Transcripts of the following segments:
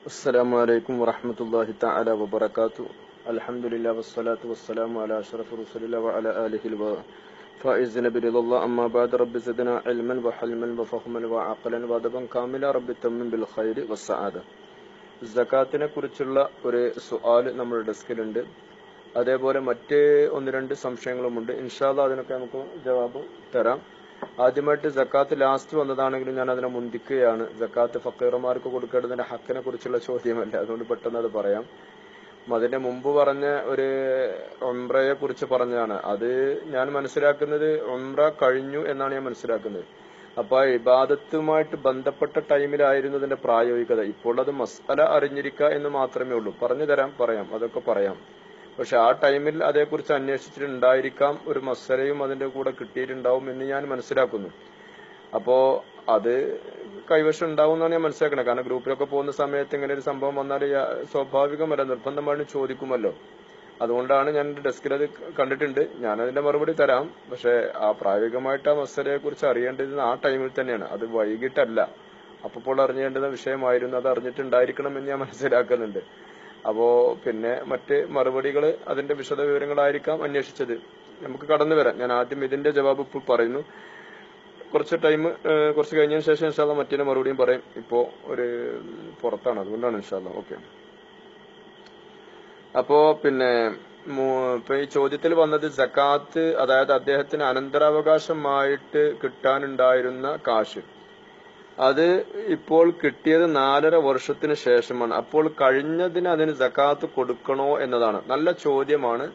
السلام عليكم ورحمة الله تعالى وبركاته. الحمد لله والصلاة والسلام على أشرف رسول الله وعلى آله الفائزين برضا الله. أما بعد رب زدنا علما وحلما وفهما وعقلا وأدبا كاملا رب تمم بالخير والسعادة. സക്കാത്തിനെ കുറിച്ചുള്ള ഒരു സുആൽ നമ്മുടെ ഡെസ്കിലുണ്ട്. അതേപോലെ മറ്റ് ഒന്ന് രണ്ട് സംശയങ്ങളുമുണ്ട്. ഇൻഷാ അല്ലാഹ് അതിനൊക്കെ നമുക്ക് ജവാബ് തരാം. ആദ്യമായിട്ട് സക്കാത്ത് ലാസ്റ്റ് വന്നതാണെങ്കിലും ഞാൻ അതിനെ മുന്തിക്കുകയാണ്. സക്കാത്ത് ഫക്കീറന്മാർക്ക് കൊടുക്കേണ്ടതിന്റെ ഹക്കിനെ കുറിച്ചുള്ള ചോദ്യമല്ല, അതുകൊണ്ട് പെട്ടെന്ന് അത് പറയാം. അതിന്റെ മുമ്പ് പറഞ്ഞ ഒരു ഉംറയെ കുറിച്ച് പറഞ്ഞതാണ്. അത് ഞാൻ മനസ്സിലാക്കുന്നത് ഉംറ കഴിഞ്ഞു എന്നാണ് ഞാൻ മനസ്സിലാക്കുന്നത്. അപ്പൊ ആ ഇബാദത്തുമായിട്ട് ബന്ധപ്പെട്ട ടൈമിലായിരുന്നു അതിന്റെ പ്രായോഗികത. ഇപ്പോൾ അത് മസ്അല അറിഞ്ഞിരിക്കുക എന്ന് മാത്രമേ ഉള്ളൂ. പറഞ്ഞു തരാം, പറയാം, അതൊക്കെ പറയാം. പക്ഷെ ആ ടൈമിൽ അതേക്കുറിച്ച് അന്വേഷിച്ചിട്ടുണ്ടായിരിക്കാം, ഒരു മസ്അലയും അതിന്റെ കൂടെ കിട്ടിയിട്ടുണ്ടാവും എന്ന് ഞാൻ മനസ്സിലാക്കുന്നു. അപ്പോ അത് കൈവശം ഉണ്ടാവും എന്നാണ് ഞാൻ മനസ്സിലാക്കുന്നത്. കാരണം ഗ്രൂപ്പിലൊക്കെ പോകുന്ന സമയത്ത് ഇങ്ങനെ ഒരു സംഭവം വന്നാൽ സ്വാഭാവികമല്ല, നിർബന്ധമായിട്ട് ചോദിക്കുമല്ലോ. അതുകൊണ്ടാണ് ഞാൻ ഡെസ്കിൽ അത് കണ്ടിട്ടുണ്ട്. ഞാൻ അതിന്റെ മറുപടി തരാം. പക്ഷെ ആ പ്രായോഗികമായിട്ട് ആ മസ്അലയെ കുറിച്ച് അറിയേണ്ടത് ആ ടൈമിൽ തന്നെയാണ്, അത് വൈകിട്ടല്ല. അപ്പോൾ അറിഞ്ഞേണ്ടുന്ന വിഷയമായിരുന്നു. അത് അറിഞ്ഞിട്ടുണ്ടായിരിക്കണം എന്ന് ഞാൻ മനസ്സിലാക്കുന്നുണ്ട്. അപ്പോ പിന്നെ മറ്റ് മറുപടികൾ അതിന്റെ വിശദ വിവരങ്ങളായിരിക്കാം അന്വേഷിച്ചത്. നമുക്ക് കടന്നു വരാം. ഞാൻ ആദ്യം ഇതിന്റെ ജവാബ് ഇപ്പോൾ പറയുന്നു. കുറച്ച് ടൈം കുറച്ച് കഴിഞ്ഞതിന് ശേഷം ഇൻഷാ അല്ലാഹ് മറ്റേ മറുപടിയും പറയും. ഇപ്പോ ഒരു പുറത്താണ്, അതുകൊണ്ടാണ് ഇൻഷാ അല്ലാഹ്. ഓക്കെ. അപ്പോ പിന്നെ ഇപ്പൊ ഈ ചോദ്യത്തിൽ വന്നത് സക്കാത്ത്, അതായത് അദ്ദേഹത്തിന് അനന്തരാവകാശമായിട്ട് കിട്ടാനുണ്ടായിരുന്ന കാശ്, അത് ഇപ്പോൾ കിട്ടിയത് 4.5 വർഷത്തിന് ശേഷമാണ്. അപ്പോൾ കഴിഞ്ഞതിന് അതിന് സക്കാത്ത് കൊടുക്കണോ എന്നതാണ്. നല്ല ചോദ്യമാണ്,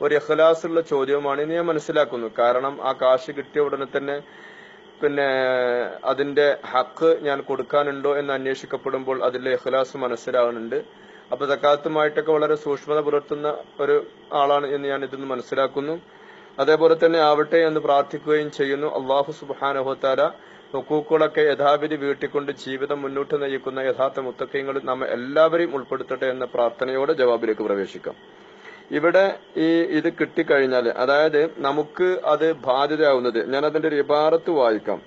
ഒരു ഇഖ്ലാസുള്ള ചോദ്യമാണ് എന്ന് ഞാൻ മനസ്സിലാക്കുന്നു. കാരണം ആ കാശ് കിട്ടിയ ഉടനെ തന്നെ പിന്നെ അതിന്റെ ഹക്ക് ഞാൻ കൊടുക്കാനുണ്ടോ എന്ന് അന്വേഷിക്കപ്പെടുമ്പോൾ അതിലെ ഇഖ്ലാസ് മനസ്സിലാകുന്നുണ്ട്. അപ്പൊ സക്കാത്തുമായിട്ടൊക്കെ വളരെ സൂക്ഷ്മത പുലർത്തുന്ന ഒരു ആളാണ് എന്ന് ഞാൻ ഇതൊന്ന് മനസ്സിലാക്കുന്നു. അതേപോലെ തന്നെ ആവട്ടെ എന്ന് പ്രാർത്ഥിക്കുകയും ചെയ്യുന്നു. അല്ലാഹു സുബ്ഹാനഹു വ തആല ഹുക്കൂക്കുകളൊക്കെ യഥാവിധി വീട്ടിക്കൊണ്ട് ജീവിതം മുന്നോട്ട് നയിക്കുന്ന യഥാർത്ഥ മുത്തഖീങ്ങളിൽ നമ്മെ എല്ലാവരെയും ഉൾപ്പെടുത്തട്ടെ എന്ന പ്രാർത്ഥനയോടെ ജവാബിലേക്ക് പ്രവേശിക്കാം. ഇവിടെ ഇത് കിട്ടിക്കഴിഞ്ഞാൽ, അതായത് നമുക്ക് അത് ബാധ്യതയാവുന്നത്, ഞാൻ അതിന്റെ ഒരു ഇബാറത്ത് വായിക്കാം.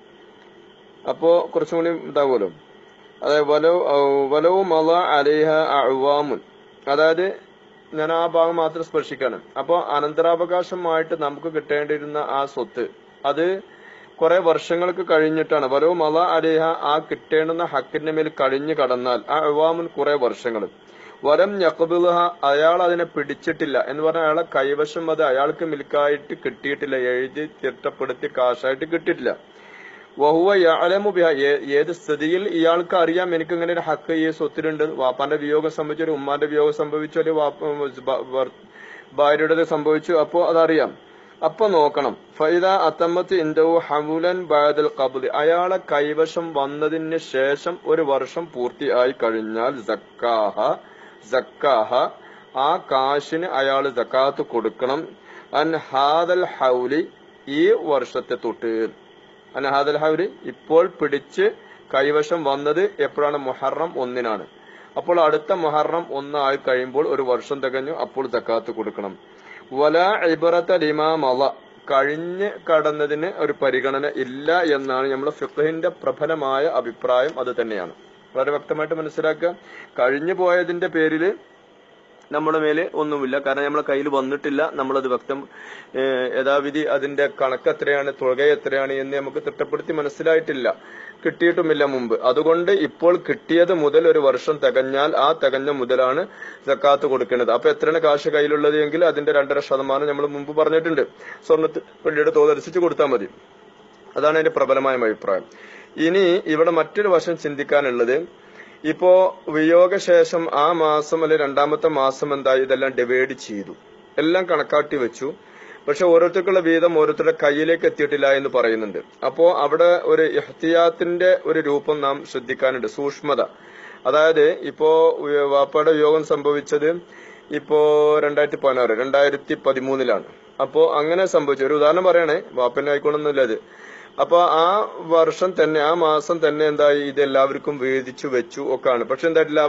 അപ്പോ കുറച്ചും കൂടി ഇതാവുമല്ലോ. അതായത് വലോ മള അലൈഹ അഅ്വാമുൻ, അതായത് ഞാൻ ആ ഭാഗം മാത്രം സ്പർശിക്കാണ്. അപ്പോ അനന്തരാവകാശമായിട്ട് നമുക്ക് കിട്ടേണ്ടിയിരുന്ന ആ സ്വത്ത് അത് കുറെ വർഷങ്ങൾക്ക് കഴിഞ്ഞിട്ടാണ്. വലോ മള അലൈഹ, ആ കിട്ടേണ്ടുന്ന ഹക്കിന്റെ മേൽ കഴിഞ്ഞു കടന്നാൽ ആ അഅ്വാമുൻ കുറെ വർഷങ്ങൾ, വലം യഖ്ബിൽഹ, അയാൾ അതിനെ പിടിച്ചിട്ടില്ല എന്ന് പറഞ്ഞാൽ അയാളെ കൈവശം അത് അയാൾക്ക് മിൽക്കായിട്ട് കിട്ടിയിട്ടില്ല, എഴുതി തിട്ടപ്പെടുത്തി കാശായിട്ട് കിട്ടിയിട്ടില്ല. വഹുവ യഅലമു ബിഹ, ഏത് സ്ഥിതിയിൽ ഇയാൾക്ക് അറിയാം എനിക്ക് ഇങ്ങനെ ഒരു ഹക്ക് ഈ സ്വത്തിലുണ്ട്. വാപ്പാന്റെ വിയോഗം സംഭവിച്ചു, ഒരു ഉമ്മാന്റെ വിയോഗം സംഭവിച്ചു, അല്ലെങ്കിൽ ഭാര്യയുടെ സംഭവിച്ചു, അപ്പോ അതറിയാം. അപ്പൊ നോക്കണം. ഫൈദ അത്തമ്മത്ത് ഇൻദഹു ഹമുലൻ ബഅദൽ ഖബ്ദ്, അയാളെ കൈവശം വന്നതിന് ശേഷം ഒരു വർഷം പൂർത്തിയായി കഴിഞ്ഞാൽ സക്കാഹ, ആ കാശിന് അയാൾ സക്കാത്ത് കൊടുക്കണം. അൻ ഹാദൽ ഹൗലി, ഈ വർഷത്തെ തൊട്ട്. അൻ ഹാദൽ ഹൗലി, ഇപ്പോൾ പിടിച്ച് കൈവശം വന്നത് എപ്പോഴാണ്? മുഹറം 1-നാണ്. അപ്പോൾ അടുത്ത മുഹറം 1 ആയി കഴിയുമ്പോൾ ഒരു വർഷം തികഞ്ഞു, അപ്പോൾ സക്കാത്ത് കൊടുക്കണം. വലാ ഇബ്റത ലിമാ മള, കഴിഞ്ഞ് കടന്നതിന് ഒരു പരിഗണന ഇല്ല എന്നാണ് നമ്മുടെ ഫിഖ്ഹിന്റെ പ്രബലമായ അഭിപ്രായം. അത് തന്നെയാണ് വളരെ വ്യക്തമായിട്ട് മനസ്സിലാക്കുക. കഴിഞ്ഞു പോയതിന്റെ പേരിൽ നമ്മുടെ മേലെ ഒന്നുമില്ല, കാരണം നമ്മളെ കയ്യിൽ വന്നിട്ടില്ല. നമ്മളത് യഥാവിധി അതിന്റെ കണക്ക് എത്രയാണ്, തുക എത്രയാണ് എന്ന് നമുക്ക് തിട്ടപ്പെടുത്തി മനസ്സിലായിട്ടില്ല, കിട്ടിയിട്ടുമില്ല മുമ്പ്. അതുകൊണ്ട് ഇപ്പോൾ കിട്ടിയത് മുതൽ ഒരു വർഷം തികഞ്ഞാൽ ആ തികഞ്ഞ മുതലാണ് സക്കാത്ത് കൊടുക്കേണ്ടത്. അപ്പൊ എത്രയാണ് കാശ് കയ്യിലുള്ളത് എങ്കിൽ അതിന്റെ 2.5% നമ്മൾ മുമ്പ് പറഞ്ഞിട്ടുണ്ട്. സ്വർണ്ണത്തിന്റെ തോതനുസരിച്ച് കൊടുത്താൽ മതി. അതാണ് അതിന്റെ പ്രബലമായ അഭിപ്രായം. ഇനി ഇവിടെ മറ്റൊരു വശം ചിന്തിക്കാനുള്ളത്, ഇപ്പോ വിയോഗശേഷം ആ മാസം അല്ലെങ്കിൽ 2ാമത്തെ മാസം എന്തായി, ഇതെല്ലാം ഡിവൈഡ് ചെയ്തു, എല്ലാം കണക്കാട്ടി വെച്ചു. പക്ഷെ ഓരോരുത്തർക്കുള്ള വീതം ഓരോരുത്തരുടെ കയ്യിലേക്ക് എത്തിയിട്ടില്ല എന്ന് പറയുന്നുണ്ട്. അപ്പോ അവിടെ ഒരു ഇഹ്തിയാത്തിന്റെ ഒരു രൂപം നാം ശ്രദ്ധിക്കാനുണ്ട്, സൂക്ഷ്മത. അതായത് ഇപ്പോ വാപ്പയുടെ വിയോഗം സംഭവിച്ചത് ഇപ്പോ 2016, 2013-ലാണ്. അപ്പോ അങ്ങനെ സംഭവിച്ചു. ഒരു ഉദാഹരണം പറയണേ, വാപ്പന്നെ ആയിക്കോണമെന്നില്ല അത്. അപ്പൊ ആ വർഷം തന്നെ, ആ മാസം തന്നെ എന്തായി, ഇത് എല്ലാവർക്കും വീതിച്ചു വെച്ചു ഒക്കെയാണ്. പക്ഷെ എന്തായിട്ടില്ല,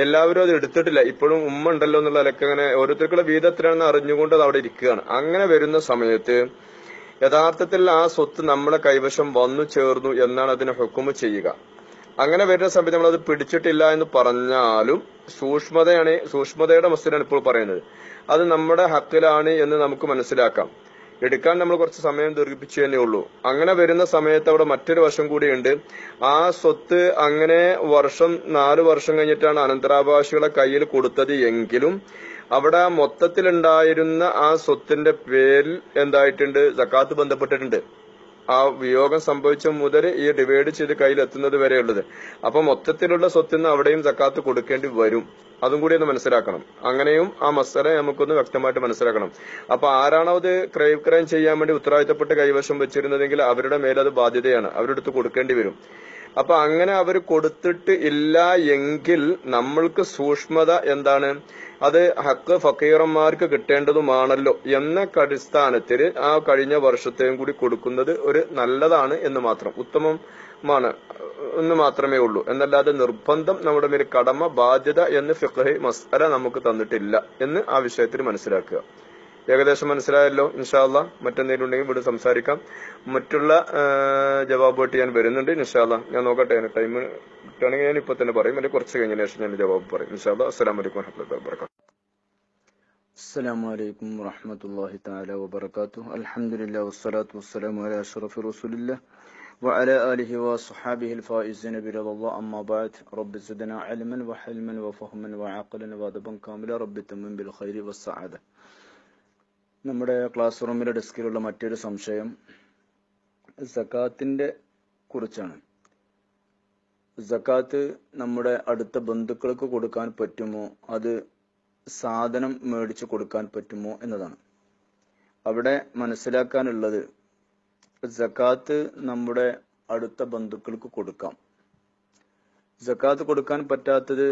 എല്ലാവരും അത് എടുത്തിട്ടില്ല. ഇപ്പോഴും ഉമ്മ ഉണ്ടല്ലോ എന്നുള്ള നിലക്ക് അങ്ങനെ ഓരോരുത്തർക്കുള്ള വീതം എത്രയാണെന്ന് അറിഞ്ഞുകൊണ്ട് അത് അവിടെ ഇരിക്കുകയാണ്. അങ്ങനെ വരുന്ന സമയത്ത് യഥാർത്ഥത്തിൽ ആ സ്വത്ത് നമ്മളെ കൈവശം വന്നു ചേർന്നു എന്നാണ് അതിനെ ഹുക്കുമ് ചെയ്യുക. അങ്ങനെ വരുന്ന സമയത്ത് നമ്മളത് പിടിച്ചിട്ടില്ല എന്ന് പറഞ്ഞാലും സൂക്ഷ്മതയുടെ മസ്തിലാണ് ഇപ്പോൾ പറയുന്നത്. അത് നമ്മുടെ ഹക്കിലാണ് എന്ന് നമുക്ക് മനസ്സിലാക്കാം. എടുക്കാൻ നമ്മൾ കുറച്ച് സമയം ദീർഘിപ്പിച്ചു തന്നെ ഉള്ളൂ. അങ്ങനെ വരുന്ന സമയത്ത് അവിടെ മറ്റൊരു വശം കൂടിയുണ്ട്. ആ സ്വത്ത് അങ്ങനെ 4 വർഷം കഴിഞ്ഞിട്ടാണ് അനന്തരാവകാശികളെ കയ്യിൽ കൊടുത്തത് എങ്കിലും അവിടെ മൊത്തത്തിലുണ്ടായിരുന്ന ആ സ്വത്തിന്റെ പേരിൽ എന്തായിട്ടുണ്ട്, സക്കാത്ത് ബന്ധപ്പെട്ടിട്ടുണ്ട്. ആ വിയോഗം സംഭവിച്ച മുതൽ ഈ ഡിവൈഡ് ചെയ്ത് കയ്യിലെത്തുന്നത് വരെയുള്ളത്. അപ്പൊ മൊത്തത്തിലുള്ള സ്വത്തിന് അവിടെയും സക്കാത്ത് കൊടുക്കേണ്ടി വരും. അതും കൂടി ഒന്ന് മനസ്സിലാക്കണം. അങ്ങനെയും ആ മസല നമുക്കൊന്ന് വ്യക്തമായിട്ട് മനസ്സിലാക്കണം. അപ്പൊ ആരാണോ അത് ക്രയം ചെയ്യാൻ വേണ്ടി ഉത്തരവാദിത്തപ്പെട്ട് കൈവശം വെച്ചിരുന്നതെങ്കിൽ അവരുടെ മേലത് ബാധ്യതയാണ്, അവരുടെ അടുത്ത് കൊടുക്കേണ്ടി വരും. അപ്പൊ അങ്ങനെ അവർ കൊടുത്തിട്ട് ഇല്ല എങ്കിൽ നമ്മൾക്ക് സൂക്ഷ്മത എന്താണ്, അത് ഹക്ക് ഫക്കീറന്മാർക്ക് കിട്ടേണ്ടതുമാണല്ലോ എന്ന അടിസ്ഥാനത്തിൽ ആ കഴിഞ്ഞ വർഷത്തെയും കൂടി കൊടുക്കുന്നത് ഒരു നല്ലതാണ് എന്ന് മാത്രം, ഉത്തമമാണ് എന്ന് മാത്രമേ ഉള്ളൂ. എന്നല്ലാതെ നിർബന്ധം നമ്മുടെ മേൽ കടമ ബാധ്യത എന്ന് ഫിഖ്ഹ് മസ്അല നമുക്ക് തന്നിട്ടില്ല എന്ന് ആ വിഷയത്തിൽ മനസ്സിലാക്കുക. ഏകദേശം മനസ്സിലായല്ലോ? ഇൻഷാ അല്ലാഹ് മറ്റെന്തെങ്കിലും ഉണ്ടെങ്കിൽ ഇവിടെ സംസാരിക്കാം. മറ്റുള്ള ജവാബായിട്ട് ഞാൻ വരുന്നുണ്ട് ഇൻഷാ അല്ലാഹ്. ഞാൻ നോക്കട്ടെ, ടൈം കിട്ടുകയാണെങ്കിൽ ഞാൻ ഇപ്പൊ തന്നെ പറയും, അല്ലെങ്കിൽ കുറച്ച് കഴിഞ്ഞ ശേഷം ഞാൻ ജവാബ് പറയും ഇൻഷാ അല്ലാഹ്. അസ്സലാമു അലൈക്കും വറഹ്മത്തുള്ളാഹി വബറകാതുഹു. അസ്സലാമു അലൈക്കും വറഹ്മത്തുള്ളാഹി തആല വബറകാതുഹു. അൽഹംദുലില്ലാഹി വസ്സലാത്തു വസ്സലാമു അലാ അഷ്റഫി റസൂലില്ലാഹ് وعلى آله وصحابه الفائزين برضا الله. أما بعد رب زدنا علما وحلما وفهما وعقلا وأدبا كاملا رب تمم بالخير والسعادة. നമ്മുടെ ക്ലാസ് റൂമിലെ ഡെസ്കിലുള്ള മറ്റൊരു സംശയം സക്കാത്തിന്റെ കുറിച്ചാണ്. സക്കാത്ത് നമ്മുടെ അടുത്ത ബന്ധുക്കൾക്ക് കൊടുക്കാൻ പറ്റുമോ, അത് സാധനം മേടിച്ചു കൊടുക്കാൻ പറ്റുമോ എന്നതാണ്. അവിടെ മനസ്സിലാക്കാനുള്ളത്, സക്കാത്ത് നമ്മുടെ അടുത്ത ബന്ധുക്കൾക്ക് കൊടുക്കാം. സക്കാത്ത് കൊടുക്കാൻ പറ്റാത്തത്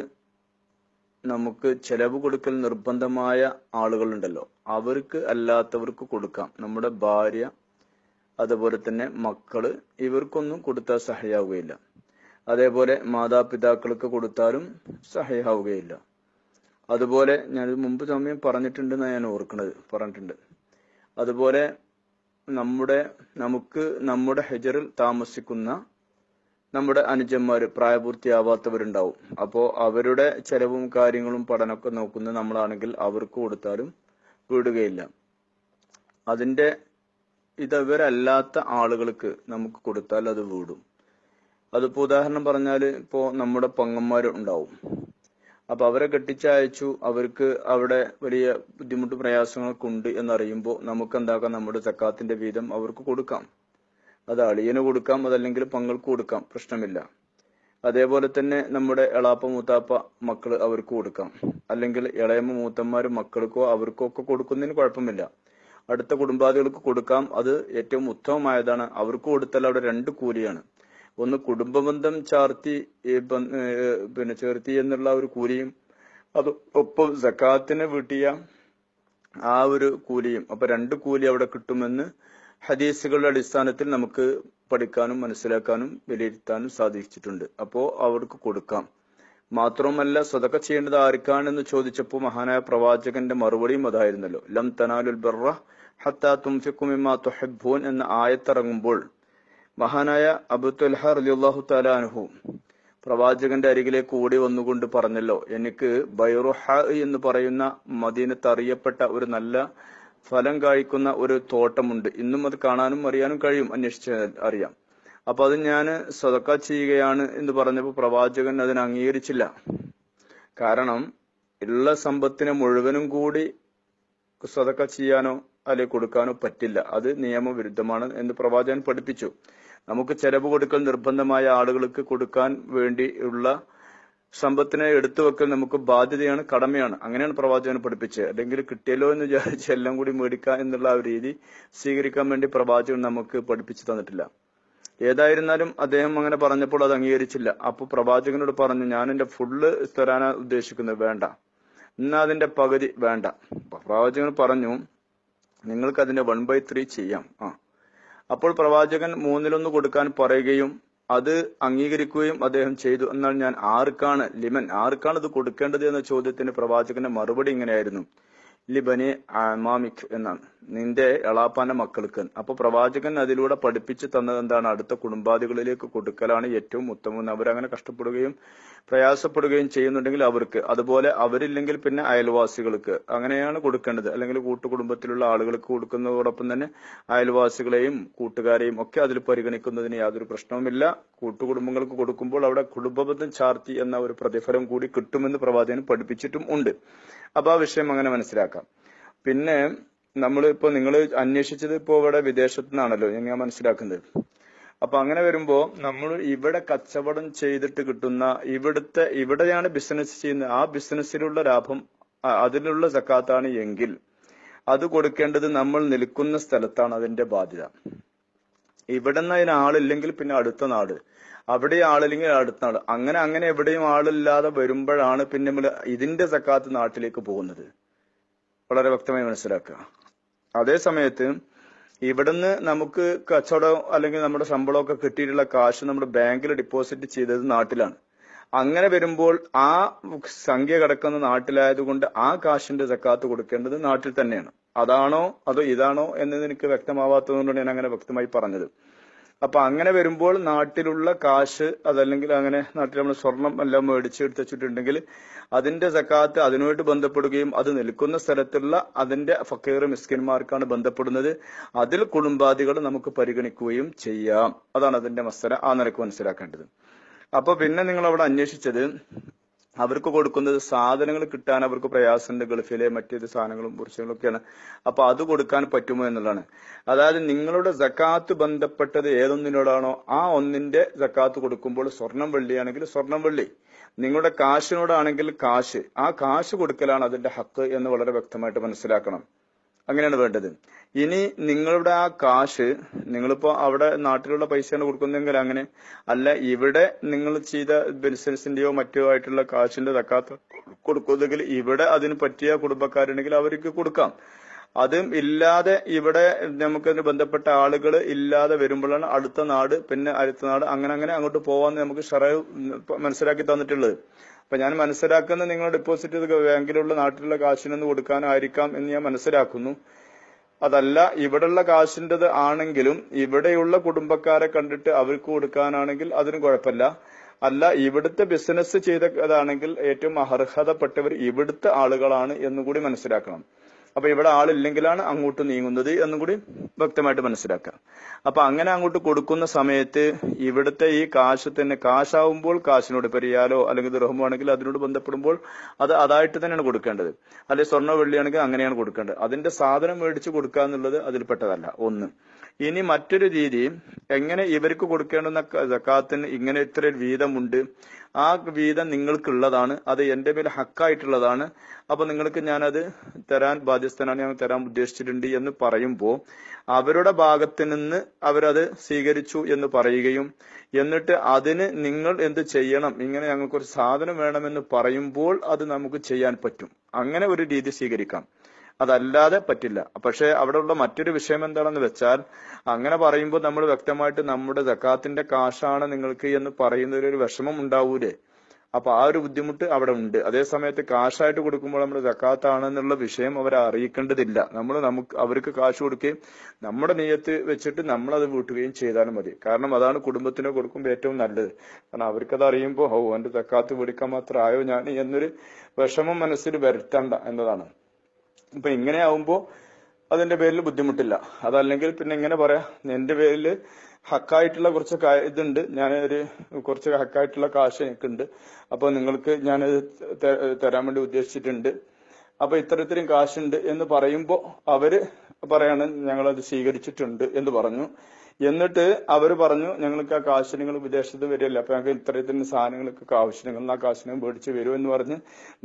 നമുക്ക് ചെലവ് കൊടുക്കൽ നിർബന്ധമായ ആളുകളുണ്ടല്ലോ, അവർക്ക് അല്ലാത്തവർക്ക് കൊടുക്കാം. നമ്മുടെ ഭാര്യ, അതുപോലെ തന്നെ മക്കള്, ഇവർക്കൊന്നും കൊടുത്താൽ സഹയാവുകയില്ല. അതേപോലെ മാതാപിതാക്കൾക്ക് കൊടുത്താലും സഹയാവുകയില്ല. അതുപോലെ ഞാൻ മുമ്പ് സമയം പറഞ്ഞിട്ടുണ്ടെന്ന് ഞാൻ പറഞ്ഞിട്ടുണ്ട്. അതുപോലെ നമുക്ക് നമ്മുടെ ഹെജറിൽ താമസിക്കുന്ന നമ്മുടെ അനുജന്മാര്, പ്രായപൂർത്തിയാവാത്തവരുണ്ടാവും. അപ്പോ അവരുടെ ചെലവും കാര്യങ്ങളും പഠനമൊക്കെ നോക്കുന്ന നമ്മളാണെങ്കിൽ അവർക്ക് കൊടുത്താലും വീടുകയില്ല. അതിന്റെ ഇതവരല്ലാത്ത ആളുകൾക്ക് നമുക്ക് കൊടുത്താൽ അത് വീടും. അതിപ്പോ ഉദാഹരണം പറഞ്ഞാല്, ഇപ്പോ നമ്മുടെ പെങ്ങന്മാര് ഉണ്ടാവും. അപ്പൊ അവരെ കെട്ടിച്ചയച്ചു, അവർക്ക് അവിടെ വലിയ ബുദ്ധിമുട്ട് പ്രയാസങ്ങളൊക്കെ ഉണ്ട് എന്നറിയുമ്പോൾ നമുക്ക് എന്താക്കാം, നമ്മുടെ സക്കാത്തിന്റെ വീതം അവർക്ക് കൊടുക്കാം. അത് അളിയന് കൊടുക്കാം, അതല്ലെങ്കിൽ പങ്ങൾക്ക് കൊടുക്കാം, പ്രശ്നമില്ല. അതേപോലെ തന്നെ നമ്മുടെ എളാപ്പ മൂത്താപ്പ മക്കള് അവർക്ക് കൊടുക്കാം, അല്ലെങ്കിൽ ഇളയമ്മ മൂത്തന്മാര് മക്കൾക്കോ അവർക്കോ ഒക്കെ കൊടുക്കുന്നതിന് കുഴപ്പമില്ല. അടുത്ത കുടുംബാദികൾക്ക് കൊടുക്കാം, അത് ഏറ്റവും ഉത്തമമായതാണ്. അവർക്ക് കൊടുത്താൽ അവിടെ 2 കൂലിയാണ്. ഒന്ന് കുടുംബബന്ധം ചേർത്തി എന്നുള്ള ഒരു കൂലിയും, അത് ഒപ്പം സക്കാത്തിനെ വീട്ടിയ ആ ഒരു കൂലിയും. അപ്പൊ 2 കൂലി അവിടെ കിട്ടുമെന്ന് ഹദീസുകളുടെ അടിസ്ഥാനത്തിൽ നമുക്ക് പഠിക്കാനും മനസ്സിലാക്കാനും വിലയിരുത്താനും സാധിച്ചിട്ടുണ്ട്. അപ്പോ അവർക്ക് കൊടുക്കാം. മാത്രവുമല്ല, സദഖ ചെയ്യേണ്ടത് ആർക്കാണെന്ന് ചോദിച്ചപ്പോൾ മഹാനായ പ്രവാചകന്റെ മറുപടിയും അതായിരുന്നല്ലോ. ലം തനാലുൽ ബർറ ഹത്താ തുൻഫിഖു മിമ്മാ തുഹിബ്ബൂൻ എന്ന ആയത്തിറങ്ങുമ്പോൾ മഹാനായ അബൂ ത്വൽഹ റളിയല്ലാഹു തആല അൻഹു പ്രവാചകന്റെ അരികിലേക്ക് ഓടി വന്നുകൊണ്ട് പറഞ്ഞല്ലോ, എനിക്ക് ബൈറുഹ എന്ന് പറയുന്ന മദീനത്ത് അറിയപ്പെട്ട ഒരു നല്ല ഫലം കായ്ക്കുന്ന ഒരു തോട്ടമുണ്ട്. ഇന്നും അത് കാണാനും അറിയാനും കഴിയും, അന്വേഷിച്ചാൽ അറിയാം. അപ്പൊ അത് ഞാൻ സദഖ ചെയ്യുകയാണ് എന്ന് പറഞ്ഞപ്പോൾ പ്രവാചകൻ അതിനെ അംഗീകരിച്ചില്ല. കാരണം ഉള്ള സമ്പത്തിനെ മുഴുവനും കൂടി സദഖ ചെയ്യാനോ അല്ലെ കൊടുക്കാനോ പറ്റില്ല, അത് നിയമവിരുദ്ധമാണ് എന്ന് പ്രവാചകൻ പഠിപ്പിച്ചു. നമുക്ക് ചെലവ് കൊടുക്കൽ നിർബന്ധമായ ആളുകൾക്ക് കൊടുക്കാൻ വേണ്ടിയുള്ള സമ്പത്തിനെ എടുത്തു വെക്കൽ നമുക്ക് ബാധ്യതയാണ്, കടമയാണ്. അങ്ങനെയാണ് പ്രവാചകൻ പഠിപ്പിച്ചത്. അല്ലെങ്കിൽ കിട്ടിയല്ലോ എന്ന് വിചാരിച്ച് എല്ലാം കൂടി മേടിക്കുക എന്നുള്ള ആ രീതി സ്വീകരിക്കാൻ വേണ്ടി പ്രവാചകൻ നമുക്ക് പഠിപ്പിച്ചു തന്നിട്ടില്ല. ഏതായിരുന്നാലും അദ്ദേഹം അങ്ങനെ പറഞ്ഞപ്പോൾ അത് അംഗീകരിച്ചില്ല. അപ്പൊ പ്രവാചകനോട് പറഞ്ഞു, ഞാൻ എന്റെ ഫുള്ള് തരാനാ ഉദ്ദേശിക്കുന്നത്, വേണ്ട, എന്നാ അതിന്റെ പകുതി വേണ്ട. പ്രവാചകൻ പറഞ്ഞു, നിങ്ങൾക്ക് അതിന്റെ 1/3 ചെയ്യാം. അപ്പോൾ പ്രവാചകൻ 1/3 കൊടുക്കാൻ പറയുകയും അത് അംഗീകരിക്കുകയും അദ്ദേഹം ചെയ്തു. എന്നാൽ ഞാൻ ആർക്കാണ് ഇത് കൊടുക്കേണ്ടത് എന്ന ചോദ്യത്തിന് പ്രവാചകന്റെ മറുപടി ഇങ്ങനെയായിരുന്നു, ലിബനി അമാമിക് എന്നാണ്, നിന്റെ എളാപ്പാന്റെ മക്കൾക്ക്. അപ്പൊ പ്രവാചകൻ അതിലൂടെ പഠിപ്പിച്ചു തന്നത് എന്താണ്? അടുത്ത കുടുംബാദികളിലേക്ക് കൊടുക്കലാണ് ഏറ്റവും ഉത്തമം. അവരങ്ങനെ കഷ്ടപ്പെടുകയും പ്രയാസപ്പെടുകയും ചെയ്യുന്നുണ്ടെങ്കിൽ അവർക്ക്, അതുപോലെ അവരില്ലെങ്കിൽ പിന്നെ അയൽവാസികൾക്ക് അങ്ങനെയാണ് കൊടുക്കേണ്ടത്. അല്ലെങ്കിൽ കൂട്ടുകുടുംബത്തിലുള്ള ആളുകൾക്ക് കൊടുക്കുന്നതോടൊപ്പം തന്നെ അയൽവാസികളെയും കൂട്ടുകാരെയും ഒക്കെ അതിൽ പരിഗണിക്കുന്നതിന് യാതൊരു പ്രശ്നവുമില്ല. കൂട്ടുകുടുംബങ്ങൾക്ക് കൊടുക്കുമ്പോൾ അവിടെ കുടുംബബന്ധം ചാർത്തി എന്ന ഒരു പ്രതിഫലം കൂടി കിട്ടുമെന്ന് പ്രവാചകൻ പഠിപ്പിച്ചിട്ടും ഉണ്ട്. അപ്പൊ ആ വിഷയം അങ്ങനെ മനസ്സിലാക്കാം. പിന്നെ നമ്മളിപ്പോ നിങ്ങൾ അന്വേഷിച്ചത് ഇപ്പോ ഇവിടെ വിദേശത്തു നിന്നാണല്ലോ ഞാൻ മനസ്സിലാക്കുന്നത്. അപ്പൊ അങ്ങനെ വരുമ്പോ നമ്മൾ ഇവിടെ കച്ചവടം ചെയ്തിട്ട് കിട്ടുന്ന ഇവിടെയാണ് ബിസിനസ് ചെയ്യുന്നത്, ആ ബിസിനസ്സിലുള്ള ലാഭം അതിലുള്ള സക്കാത്താണ് എങ്കിൽ അത് കൊടുക്കേണ്ടത് നമ്മൾ നിൽക്കുന്ന സ്ഥലത്താണ് അതിന്റെ ബാധ്യത. ഇവിടെ നിന്ന് അതിന് ആളില്ലെങ്കിൽ പിന്നെ അടുത്ത നാട്, അവിടെ ആളില്ലെങ്കിൽ അടുത്ത നാട്, അങ്ങനെ എവിടെയും ആളില്ലാതെ വരുമ്പോഴാണ് പിന്നെ ഇതിന്റെ സക്കാത്ത് നാട്ടിലേക്ക് പോകുന്നത്. വളരെ വ്യക്തമായി മനസ്സിലാക്കുക. അതേ സമയത്ത് ഇവിടുന്ന് നമുക്ക് കച്ചവടം അല്ലെങ്കിൽ നമ്മുടെ ശമ്പളമൊക്കെ കിട്ടിയിട്ടുള്ള കാശ് നമ്മുടെ ബാങ്കിൽ ഡിപ്പോസിറ്റ് ചെയ്തത് നാട്ടിലാണ്. അങ്ങനെ വരുമ്പോൾ ആ സംഖ്യ കിടക്കുന്ന നാട്ടിലായതുകൊണ്ട് ആ കാശിന്റെ സക്കാത്ത് കൊടുക്കേണ്ടത് നാട്ടിൽ തന്നെയാണ്. അതാണോ അതോ ഇതാണോ എന്നത് എനിക്ക് വ്യക്തമാവാത്തതുകൊണ്ടാണ് ഞാൻ അങ്ങനെ വ്യക്തമായി പറഞ്ഞത്. അപ്പൊ അങ്ങനെ വരുമ്പോൾ നാട്ടിലുള്ള കാശ് അതല്ലെങ്കിൽ അങ്ങനെ നാട്ടിൽ നമ്മൾ സ്വർണം എല്ലാം മേടിച്ചെടുത്ത് വെച്ചിട്ടുണ്ടെങ്കിൽ അതിന്റെ സക്കാത്ത് അതിനുമായിട്ട് ബന്ധപ്പെടുകയും അത് നിൽക്കുന്ന സ്ഥലത്തുള്ള അതിന്റെ ഫക്കീർ മിസ്കിന്മാർക്കാണ് ബന്ധപ്പെടുന്നത്. അതിൽ കുടുംബാദികൾ നമുക്ക് പരിഗണിക്കുകയും ചെയ്യാം. അതാണ് അതിന്റെ മസല. ആ നിലക്ക് മനസ്സിലാക്കേണ്ടത്. അപ്പൊ പിന്നെ നിങ്ങൾ അവിടെ അന്വേഷിച്ചത് അവർക്ക് കൊടുക്കുന്നത് സാധനങ്ങൾ കിട്ടാൻ അവർക്ക് പ്രയാസമുണ്ട്, ഗൾഫിലെ മറ്റേത് സാധനങ്ങളും പുരുഷങ്ങളൊക്കെയാണ്. അപ്പൊ അത് കൊടുക്കാൻ പറ്റുമോ എന്നുള്ളതാണ്. അതായത് നിങ്ങളുടെ സക്കാത്ത് ബന്ധപ്പെട്ടത് ഏതൊന്നിനോടാണോ ആ ഒന്നിന്റെ സക്കാത്ത് കൊടുക്കുമ്പോൾ സ്വർണം വെള്ളിയാണെങ്കിൽ സ്വർണം വെള്ളി, നിങ്ങളുടെ കാശിനോടാണെങ്കിൽ കാശ്, ആ കാശ് കൊടുക്കലാണ് അതിന്റെ ഹക്ക് എന്ന് വളരെ വ്യക്തമായിട്ട് മനസ്സിലാക്കണം. അങ്ങനെയാണ് വേണ്ടത്. ഇനി നിങ്ങളുടെ ആ കാശ് നിങ്ങളിപ്പോ അവിടെ നാട്ടിലുള്ള പൈസയാണ് കൊടുക്കുന്നതെങ്കിൽ അങ്ങനെ അല്ല, ഇവിടെ നിങ്ങൾ ചെയ്ത ബിസിനസിന്റെയോ മറ്റോ ആയിട്ടുള്ള കാശിന്റെ സക്കാത്ത് കൊടുക്കുന്നെങ്കിൽ ഇവിടെ അതിന് പറ്റിയ കുടുംബക്കാരുണ്ടെങ്കിൽ അവർക്ക് കൊടുക്കാം. അതും ഇല്ലാതെ ഇവിടെ നമുക്കതിന് ബന്ധപ്പെട്ട ആളുകൾ ഇല്ലാതെ വരുമ്പോഴാണ് അടുത്ത നാട്, പിന്നെ അടുത്ത നാട്, അങ്ങനെ അങ്ങോട്ട് പോവാന്ന് നമുക്ക് ശറഅ് മനസ്സിലാക്കി തന്നിട്ടുള്ളത്. അപ്പൊ ഞാൻ മനസ്സിലാക്കുന്നത് നിങ്ങൾ ഡെപ്പോസിറ്റ് ചെയ്ത് ബാങ്കിലുള്ള നാട്ടിലുള്ള കാശിനൊന്ന് കൊടുക്കാനായിരിക്കാം എന്ന് ഞാൻ മനസ്സിലാക്കുന്നു. അതല്ല ഇവിടെയുള്ള കാശിൻ്റെത് ആണെങ്കിലും ഇവിടെയുള്ള കുടുംബക്കാരെ കണ്ടിട്ട് അവർക്ക് കൊടുക്കാനാണെങ്കിൽ അതിന് കുഴപ്പമില്ല. അല്ല ഇവിടുത്തെ ബിസിനസ് ചെയ്തതാണെങ്കിൽ ഏറ്റവും അർഹതപ്പെട്ടവർ ഇവിടുത്തെ ആളുകളാണ് എന്നുകൂടി മനസ്സിലാക്കണം. അപ്പൊ ഇവിടെ ആളില്ലെങ്കിലാണ് അങ്ങോട്ട് നീങ്ങുന്നത് എന്നും കൂടി വ്യക്തമായിട്ട് മനസ്സിലാക്കാം. അപ്പൊ അങ്ങനെ അങ്ങോട്ട് കൊടുക്കുന്ന സമയത്ത് ഇവിടുത്തെ ഈ കാശ് തന്നെ കാശാവുമ്പോൾ കാശിനോട് പെരിയാലോ അല്ലെങ്കിൽ ദിർഹമോ ആണെങ്കിൽ അതിനോട് ബന്ധപ്പെടുമ്പോൾ അത് അതായിട്ട് തന്നെയാണ് കൊടുക്കേണ്ടത്. അല്ലെങ്കിൽ സ്വർണ്ണ വെള്ളിയാണെങ്കിൽ അങ്ങനെയാണ് കൊടുക്കേണ്ടത്. അതിന്റെ സാധനം മേടിച്ച് കൊടുക്കുക എന്നുള്ളത് അതിൽപ്പെട്ടതല്ല. ഒന്ന്. ഇനി മറ്റൊരു രീതി, എങ്ങനെ ഇവർക്ക് കൊടുക്കേണ്ടുന്ന സക്കാത്തിന് ഇങ്ങനെ ഇത്ര വീതമുണ്ട്, ആ വീതം നിങ്ങൾക്കുള്ളതാണ്, അത് എന്റെ മേൽ ഹക്കായിട്ടുള്ളതാണ്, അപ്പൊ നിങ്ങൾക്ക് ഞാനത് തരാൻ ബാധ്യസ്ഥനാണ്, ഞാൻ തരാൻ ഉദ്ദേശിച്ചിട്ടുണ്ട് എന്ന് പറയുമ്പോൾ അവരുടെ ഭാഗത്ത് നിന്ന് അവരത് സ്വീകരിച്ചു എന്ന് പറയുകയും എന്നിട്ട് അതിന് നിങ്ങൾ എന്ത് ചെയ്യണം, ഇങ്ങനെ ഞങ്ങൾക്കൊരു സാധനം വേണമെന്ന് പറയുമ്പോൾ അത് നമുക്ക് ചെയ്യാൻ പറ്റും. അങ്ങനെ ഒരു രീതി സ്വീകരിക്കാം. അതല്ലാതെ പറ്റില്ല. പക്ഷെ അവിടെ ഉള്ള മറ്റൊരു വിഷയം എന്താണെന്ന് വെച്ചാൽ അങ്ങനെ പറയുമ്പോൾ നമ്മൾ വ്യക്തമായിട്ട് നമ്മുടെ സക്കാത്തിന്റെ കാശാണ് നിങ്ങൾക്ക് എന്ന് പറയുന്നതിൽ ഒരു വിഷമം ഉണ്ടാവൂലേ? അപ്പൊ ആ ഒരു ബുദ്ധിമുട്ട് അവിടെ ഉണ്ട്. അതേ സമയത്ത് കാശായിട്ട് കൊടുക്കുമ്പോൾ നമ്മൾ സക്കാത്താണെന്നുള്ള വിഷയം അവരെ അറിയിക്കേണ്ടതില്ല. നമുക്ക് അവർക്ക് കാശ് കൊടുക്കുകയും നമ്മുടെ നിയ്യത്ത് വെച്ചിട്ട് നമ്മളത് വീട്ടുകയും ചെയ്താലും മതി. കാരണം അതാണ് കുടുംബത്തിന് കൊടുക്കുമ്പോൾ ഏറ്റവും നല്ലത്. കാരണം അവർക്കത് അറിയുമ്പോൾ എന്റെ സക്കാത്ത് മേടിക്കാൻ മാത്രം ആയോ ഞാൻ എന്നൊരു വിഷമം മനസ്സിൽ വരുത്തണ്ട എന്നതാണ്. ഇപ്പൊ ഇങ്ങനെ ആവുമ്പോ അതിന്റെ പേരിൽ ബുദ്ധിമുട്ടില്ല. അതല്ലെങ്കിൽ പിന്നെ ഇങ്ങനെ പറയാം, എന്റെ പേരിൽ ഹക്കായിട്ടുള്ള കുറച്ച് ഇതുണ്ട്, ഞാനൊരു കുറച്ച് ഹക്കായിട്ടുള്ള കാശ് എനിക്കുണ്ട്, അപ്പൊ നിങ്ങൾക്ക് ഞാനത് തരാൻ വേണ്ടി ഉദ്ദേശിച്ചിട്ടുണ്ട്, അപ്പൊ ഇത്തരത്തിലും കാശുണ്ട് എന്ന് പറയുമ്പോ അവര് പറയാണ് ഞങ്ങളത് സ്വീകരിച്ചിട്ടുണ്ട് എന്ന് പറഞ്ഞു. എന്നിട്ട് അവര് പറഞ്ഞു ഞങ്ങൾക്ക് ആ കാശ് നിങ്ങൾ വിദേശത്ത് വരില്ല, അപ്പൊ ഞങ്ങൾക്ക് ഇത്തരത്തിന് സാധനങ്ങൾക്കൊക്കെ ആവശ്യം, ആ കാശിനെ മേടിച്ച് വരും എന്ന് പറഞ്ഞ്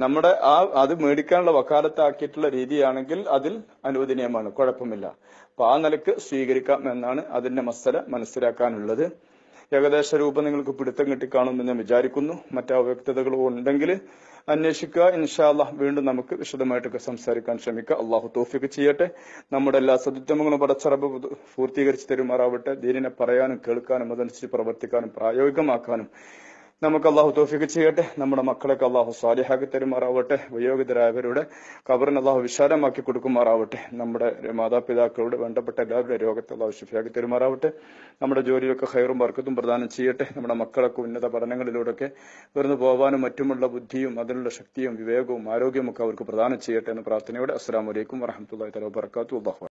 നമ്മുടെ അത് മേടിക്കാനുള്ള വക്കാലത്താക്കിയിട്ടുള്ള രീതിയാണെങ്കിൽ അതിൽ അനുവദനീയമാണ്, കുഴപ്പമില്ല. അപ്പൊ ആ നിലക്ക് സ്വീകരിക്കാം എന്നാണ് അതിന്റെ മസല മനസ്സിലാക്കാനുള്ളത്. ഏകദേശ രൂപം നിങ്ങൾക്ക് പിടുത്തം കിട്ടിക്കാണുമെന്ന് ഞാൻ വിചാരിക്കുന്നു. മറ്റു അവ്യക്തതകളോ ഉണ്ടെങ്കിൽ അന്വേഷിക്കുക. ഇൻഷാ അല്ലാഹ് വീണ്ടും നമുക്ക് വിശദമായിട്ടൊക്കെ സംസാരിക്കാൻ ശ്രമിക്കുക. അള്ളാഹു തൗഫീഖ് ചെയ്യട്ടെ. നമ്മുടെ എല്ലാ സദുദ്യമങ്ങളും പടച്ചറബ് പൂർത്തീകരിച്ച് തരുമാറാവട്ടെ. ദീനിനെ പറയാനും കേൾക്കാനും അതനുസരിച്ച് പ്രവർത്തിക്കാനും പ്രായോഗികമാക്കാനും നമുക്ക് അള്ളാഹു തൗഫീഖ് ചെയ്യട്ടെ. നമ്മുടെ മക്കളൊക്കെ അള്ളാഹു സ്വാലിഹാക്കി തരുമാറാവട്ടെ. വയോധികരായവരുടെ ഖബറിന് അള്ളാഹു വിശാലമാക്കി കൊടുക്കുമാറാവട്ടെ. നമ്മുടെ മാതാപിതാക്കളോട് വേണ്ടപ്പെട്ട എല്ലാവരുടെ രോഗത്തെ അള്ളാഹു ശിഫയാക്കി തരുമാറാവട്ടെ. നമ്മുടെ ജോലിയൊക്കെ ഖൈറും ബർക്കത്തും പ്രദാനം ചെയ്യട്ടെ. നമ്മുടെ മക്കളൊക്കെ ഉന്നത പഠനങ്ങളിലൂടെയൊക്കെ ഉയർന്നു പോകാനും മറ്റുമുള്ള ബുദ്ധിയും അതിനുള്ള ശക്തിയും വിവേകവും ആരോഗ്യവും ഒക്കെ അവർക്ക് പ്രദാനം ചെയ്യട്ടെ എന്ന പ്രാർത്ഥനയോടെ അസ്സലാമു അലൈക്കും വറഹ്മത്തുള്ളാഹി തആല വബറകാതുഹു.